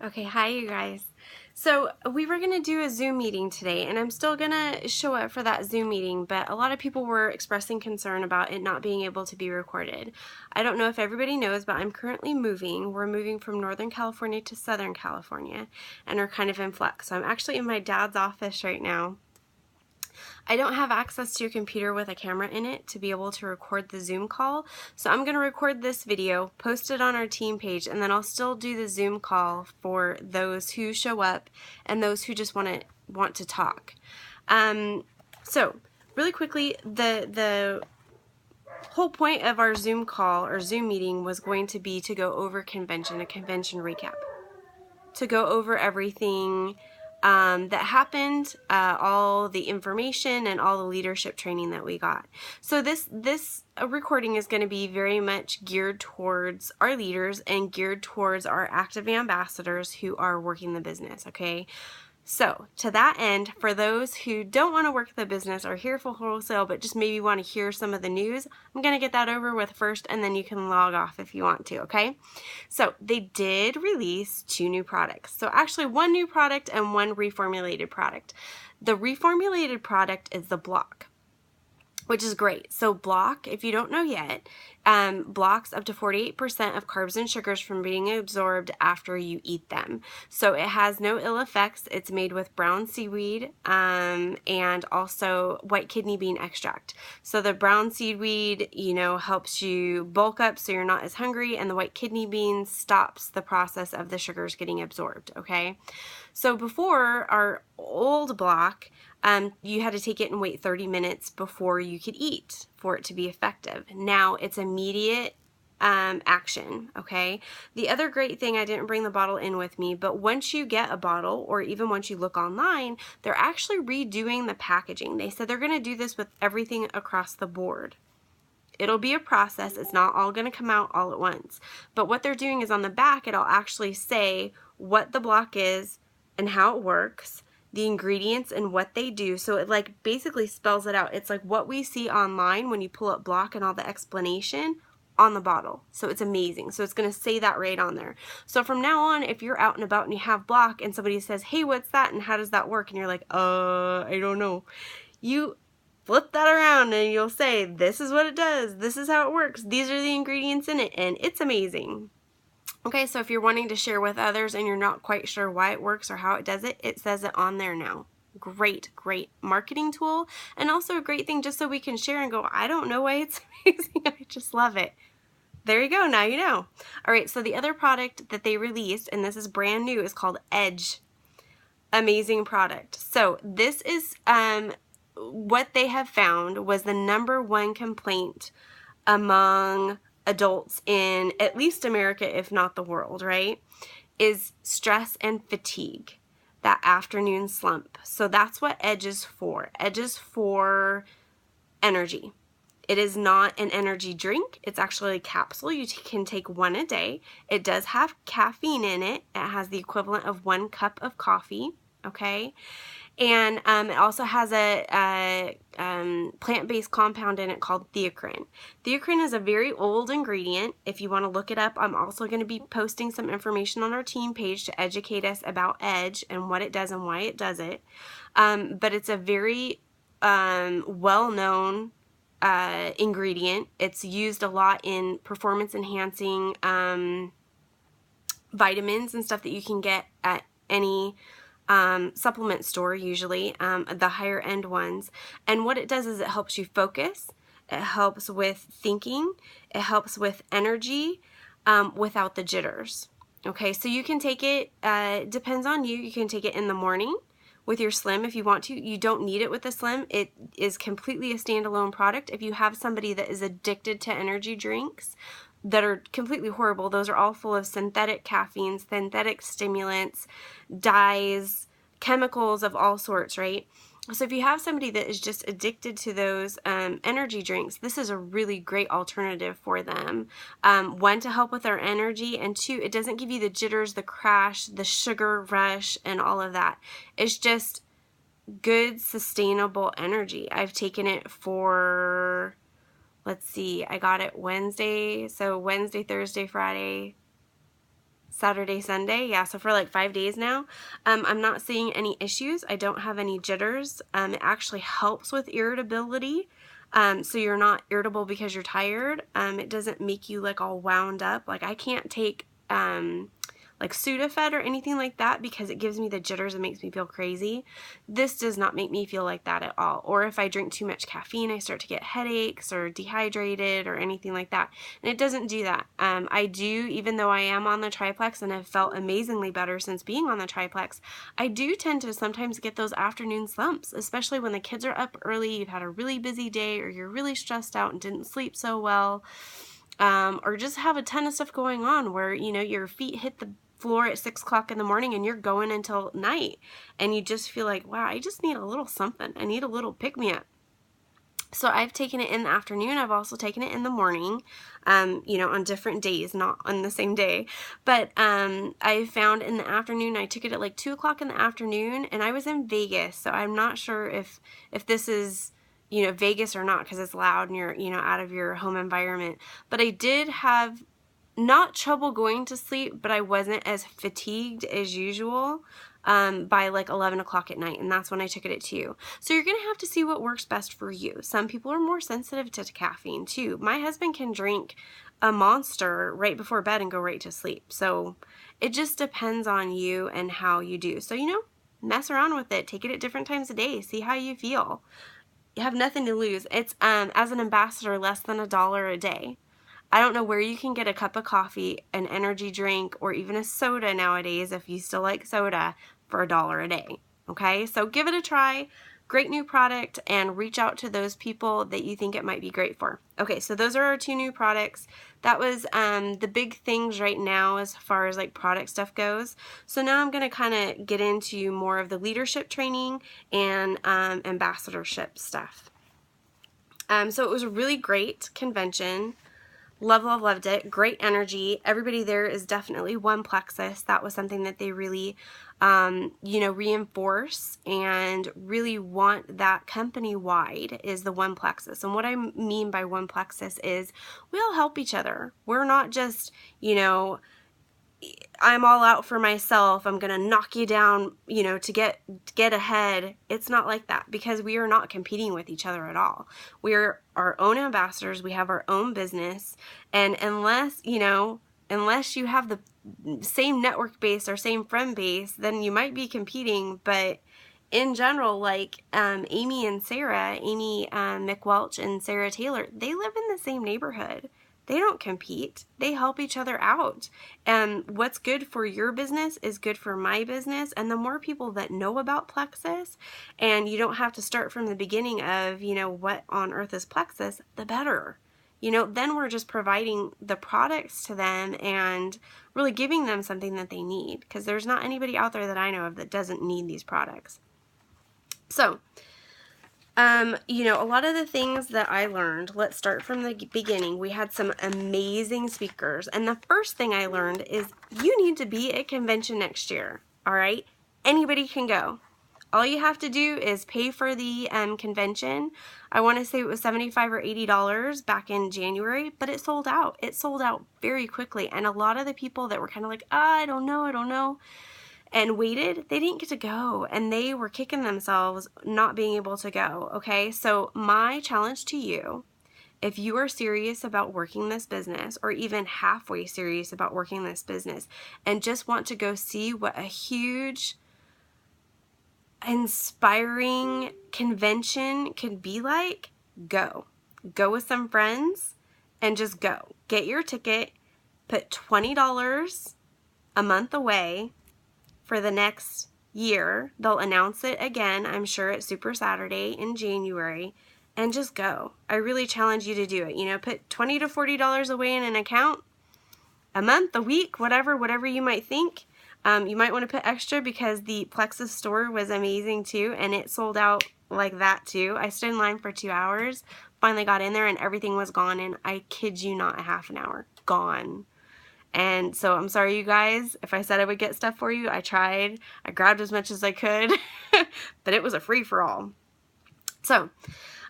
Okay, hi you guys. So we were going to do a Zoom meeting today, and I'm still going to show up for that Zoom meeting, but a lot of people were expressing concern about it not being able to be recorded. I don't know if everybody knows, but I'm currently moving. We're moving from Northern California to Southern California and are kind of in flux. So I'm actually in my dad's office right now. I don't have access to a computer with a camera in it to be able to record the Zoom call, so I'm going to record this video, post it on our team page, and then I'll still do the Zoom call for those who show up and those who just want to talk. So really quickly, the whole point of our Zoom call or Zoom meeting was going to be to go over a convention recap, to go over everything that happened, all the information and all the leadership training that we got. So this recording is going to be very much geared towards our leaders and geared towards our active ambassadors who are working the business, okay? So to that end, for those who don't want to work the business or here for wholesale but just maybe want to hear some of the news, I'm going to get that over with first, and then you can log off if you want to, okay? So they did release 2 new products. So actually 1 new product and 1 reformulated product. The reformulated product is the Block, which is great. So Block, if you don't know yet, blocks up to 48% of carbs and sugars from being absorbed after you eat them. So it has no ill effects. It's made with brown seaweed and also white kidney bean extract. So the brown seaweed, helps you bulk up so you're not as hungry, and the white kidney bean stops the process of the sugars getting absorbed, okay? So before, our old Block, you had to take it and wait 30 minutes before you could eat for it to be effective. Now it's immediate action, okay? The other great thing, I didn't bring the bottle in with me, but once you get a bottle, or even once you look online, they're actually redoing the packaging. They said they're going to do this with everything across the board. It'll be a process. It's not all going to come out all at once. But what they're doing is on the back, it'll actually say what the Block is and how it works, the ingredients and what they do. So it basically spells it out. It's like what we see online when you pull up Block and all the explanation on the bottle. So it's amazing. So it's going to say that right on there. So from now on, if you're out and about and you have Block and somebody says, hey, what's that and how does that work? And you're like, I don't know. You flip that around and you'll say, this is what it does. This is how it works. These are the ingredients in it, and it's amazing. Okay, so if you're wanting to share with others and you're not quite sure why it works or how it does it, it says it on there now. Great marketing tool, and also a great thing just so we can share and go, I don't know why it's amazing. I just love it. There you go, now you know. All right, so the other product that they released, and this is brand new, is called Edge. Amazing product. So this is what they have found was the #1 complaint among adults in at least America, if not the world, right, is stress and fatigue, that afternoon slump. So that's what Edge is for. Edge is for energy. It is not an energy drink. It's actually a capsule. You can take 1 a day. It does have caffeine in it. It has the equivalent of 1 cup of coffee, okay? And it also has a plant-based compound in it called theocrine. Theocrine is a very old ingredient. If you want to look it up, I'm also going to be posting some information on our team page to educate us about Edge and what it does and why it does it. But it's a very well-known ingredient. It's used a lot in performance-enhancing vitamins and stuff that you can get at any supplement store, usually the higher end ones. And what it does is it helps you focus, it helps with thinking, it helps with energy without the jitters. Okay, so you can take it, depends on you. You can take it in the morning with your Slim if you want to. You don't need it with the Slim. It is completely a standalone product. If you have somebody that is addicted to energy drinks that are completely horrible, those are all full of synthetic caffeines, synthetic stimulants, dyes, chemicals of all sorts, right? So if you have somebody that is just addicted to those energy drinks, this is a really great alternative for them. 1, to help with their energy, and 2, it doesn't give you the jitters, the crash, the sugar rush, and all of that. It's just good, sustainable energy. I've taken it for, let's see, I got it Wednesday, so Wednesday, Thursday, Friday, Saturday, Sunday. Yeah, so for like 5 days now. I'm not seeing any issues. I don't have any jitters. It actually helps with irritability. So you're not irritable because you're tired. It doesn't make you like all wound up. Like I can't take like Sudafed or anything like that because it gives me the jitters and makes me feel crazy. This does not make me feel like that at all. Or if I drink too much caffeine, I start to get headaches or dehydrated or anything like that. And it doesn't do that. I do, even though I am on the triplex and have felt amazingly better since being on the triplex, I do tend to sometimes get those afternoon slumps, especially when the kids are up early, you've had a really busy day, or you're really stressed out and didn't sleep so well. Or just have a ton of stuff going on where, you know, your feet hit the floor at 6 o'clock in the morning and you're going until night and you just feel like, wow, I just need a little something. I need a little pick-me-up. So I've taken it in the afternoon. I've also taken it in the morning, you know, on different days, not on the same day. But I found in the afternoon, I took it at like 2 o'clock in the afternoon, and I was in Vegas. So I'm not sure if this is, you know, Vegas or not, because it's loud and you're, you know, out of your home environment. But I did have not trouble going to sleep, but I wasn't as fatigued as usual by like 11 o'clock at night, and that's when I took it at 2. So you're going to have to see what works best for you. Some people are more sensitive to caffeine too. My husband can drink a Monster right before bed and go right to sleep. So it just depends on you and how you do. So, you know, mess around with it. Take it at different times of day. See how you feel. You have nothing to lose. It's, as an ambassador, less than $1 a day. I don't know where you can get a cup of coffee, an energy drink, or even a soda nowadays, if you still like soda, for $1 a day. Okay, so give it a try. Great new product, and reach out to those people that you think it might be great for. Okay, so those are our 2 new products. That was the big things right now as far as like product stuff goes. So now I'm going to kind of get into more of the leadership training and ambassadorship stuff. So it was a really great convention. Loved it. Great energy. Everybody there is definitely one plexus. That was something that they really, you know, reinforce and really want that company-wide is the one plexus. And what I mean by one plexus is we all help each other. We're not just, you know, I'm all out for myself, I'm gonna knock you down, you know, to get ahead. It's not like that, because we are not competing with each other at all. We're our own ambassadors. We have our own business, and unless you have the same network base or same friend base, then you might be competing. But in general, like Amy and Sarah, Amy McWelch and Sarah Taylor, they live in the same neighborhood. They don't compete. They help each other out. And what's good for your business is good for my business. And the more people that know about Plexus, and you don't have to start from the beginning of, you know, what on earth is Plexus, the better. You know, then we're just providing the products to them and really giving them something that they need. Because there's not anybody out there that I know of that doesn't need these products. So, you know, a lot of the things that I learned, let's start from the beginning. We had some amazing speakers, and the first thing I learned is you need to be at convention next year, all right? Anybody can go. All you have to do is pay for the convention. I want to say it was $75 or $80 back in January, but it sold out. It sold out very quickly, and a lot of the people that were kind of like, I don't know, and waited, they didn't get to go, and they were kicking themselves not being able to go. Okay, so my challenge to you, if you are serious about working this business, or even halfway serious about working this business, and just want to go see what a huge, inspiring convention could be like, go with some friends and just go. Get your ticket, put $20 a month away for the next year. They'll announce it again, I'm sure, at Super Saturday in January, and just go. I really challenge you to do it. You know, put $20 to $40 away in an account a month, a week, whatever you might think. You might want to put extra because the Plexus store was amazing too, and it sold out like that too. I stood in line for 2 hours, finally got in there, and everything was gone in, I kid you not, a half an hour. Gone. And so I'm sorry, you guys, if I said I would get stuff for you. I tried. I grabbed as much as I could, but it was a free-for-all. So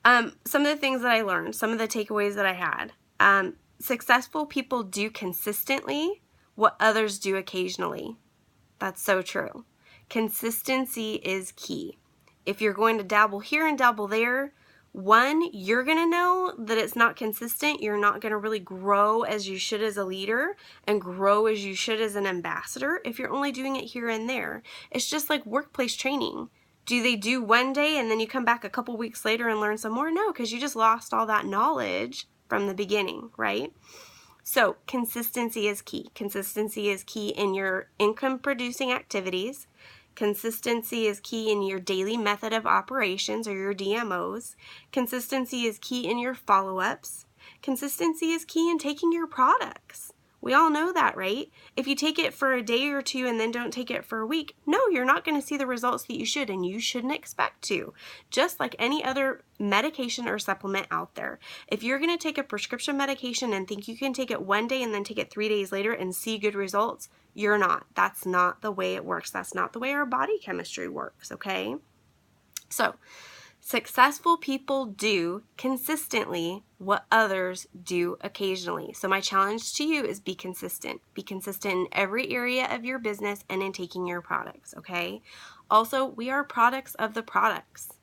some of the things that I learned, some of the takeaways that I had. Successful people do consistently what others do occasionally. That's so true. Consistency is key. If you're going to dabble here and dabble there, one, you're going to know that it's not consistent. You're not going to really grow as you should as a leader and grow as you should as an ambassador if you're only doing it here and there. It's just like workplace training. Do they do one day and then you come back a couple weeks later and learn some more? No, because you just lost all that knowledge from the beginning, right? So consistency is key. Consistency is key in your income producing activities. Consistency is key in your daily method of operations or your DMOs. Consistency is key in your follow-ups. Consistency is key in taking your products. We all know that, right? If you take it for a day or two and then don't take it for a week, no, you're not going to see the results that you should, and you shouldn't expect to. Just like any other medication or supplement out there. If you're going to take a prescription medication and think you can take it one day and then take it 3 days later and see good results, you're not. That's not the way it works. That's not the way our body chemistry works, okay? So, successful people do consistently what others do occasionally. So my challenge to you is be consistent. Be consistent in every area of your business and in taking your products, okay? Also, we are products of the products.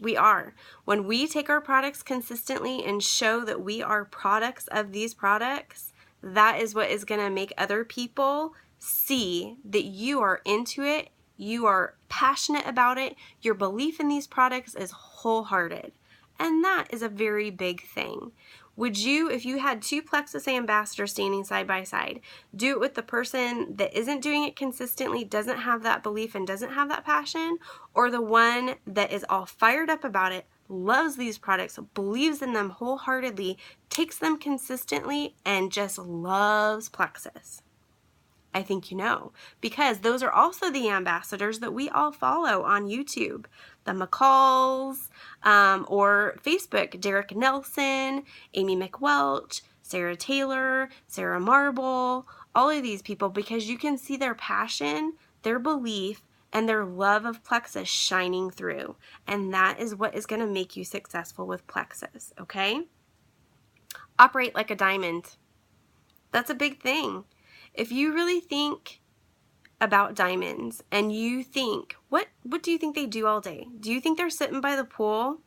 We are. When we take our products consistently and show that we are products of these products, that is what is going to make other people see that you are into it, you are passionate about it, your belief in these products is wholehearted. And that is a very big thing. Would you, if you had two Plexus ambassadors standing side by side, do it with the person that isn't doing it consistently, doesn't have that belief and doesn't have that passion, or the one that is all fired up about it, loves these products, believes in them wholeheartedly, takes them consistently, and just loves Plexus? I think you know, because those are also the ambassadors that we all follow on YouTube. The McCalls, or Facebook, Derek Nelson, Amy McWelch, Sarah Taylor, Sarah Marble, all of these people, because you can see their passion, their belief, and their love of Plexus shining through. And that is what is going to make you successful with Plexus, okay? Operate like a diamond. That's a big thing. If you really think about diamonds and you think, what do you think they do all day? Do you think they're sitting by the pool?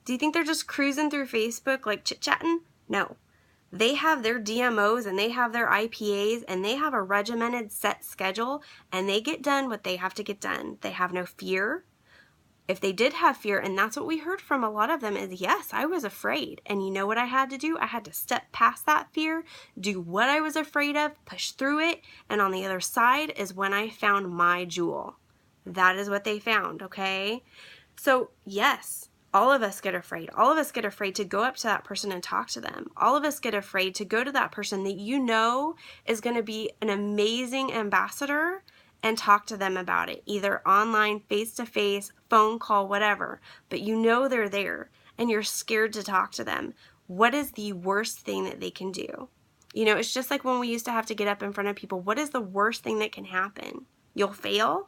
Do you think they're just cruising through Facebook like chit-chatting? No. They have their DMOs and they have their IPAs and they have a regimented set schedule and they get done what they have to get done. They have no fear. If they did have fear, and that's what we heard from a lot of them, is yes, I was afraid. And you know what I had to do? I had to step past that fear, do what I was afraid of, push through it, and on the other side is when I found my jewel. That is what they found, okay? So yes, all of us get afraid. All of us get afraid to go up to that person and talk to them. All of us get afraid to go to that person that you know is going to be an amazing ambassador and talk to them about it, either online, face-to-face, phone call, whatever. But you know they're there and you're scared to talk to them. What is the worst thing that they can do? You know, it's just like when we used to have to get up in front of people. What is the worst thing that can happen? You'll fail?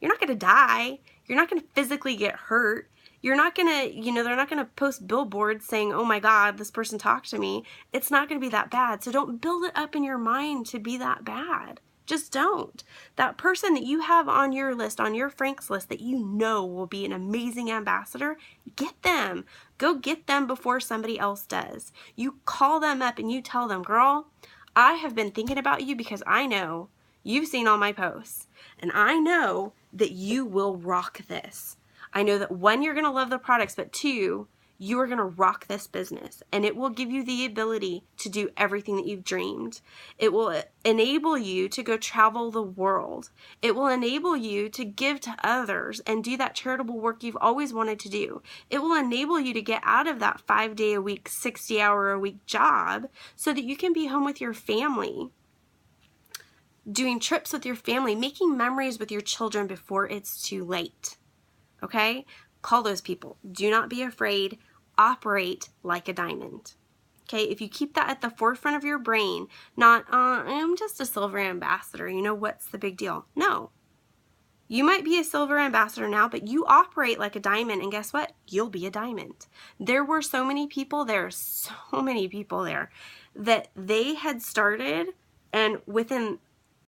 You're not going to die. You're not going to physically get hurt. You're not going to, you know, they're not going to post billboards saying, oh my God, this person talked to me. It's not going to be that bad. So don't build it up in your mind to be that bad. Just don't. That person that you have on your list, on your Frank's list, that you know will be an amazing ambassador, get them. Go get them before somebody else does. You call them up and you tell them, girl, I have been thinking about you because I know you've seen all my posts. And I know that you will rock this. I know that one, you're going to love the products, but two, you are going to rock this business and it will give you the ability to do everything that you've dreamed. It will enable you to go travel the world. It will enable you to give to others and do that charitable work you've always wanted to do. It will enable you to get out of that 5-day-a-week, 60-hour-a-week job so that you can be home with your family, doing trips with your family, making memories with your children before it's too late. Okay? Call those people. Do not be afraid. Operate like a diamond. Okay? If you keep that at the forefront of your brain, not, I'm just a silver ambassador. You know, what's the big deal? No. You might be a silver ambassador now, but you operate like a diamond, and guess what? You'll be a diamond. There were so many people there, that they had started And within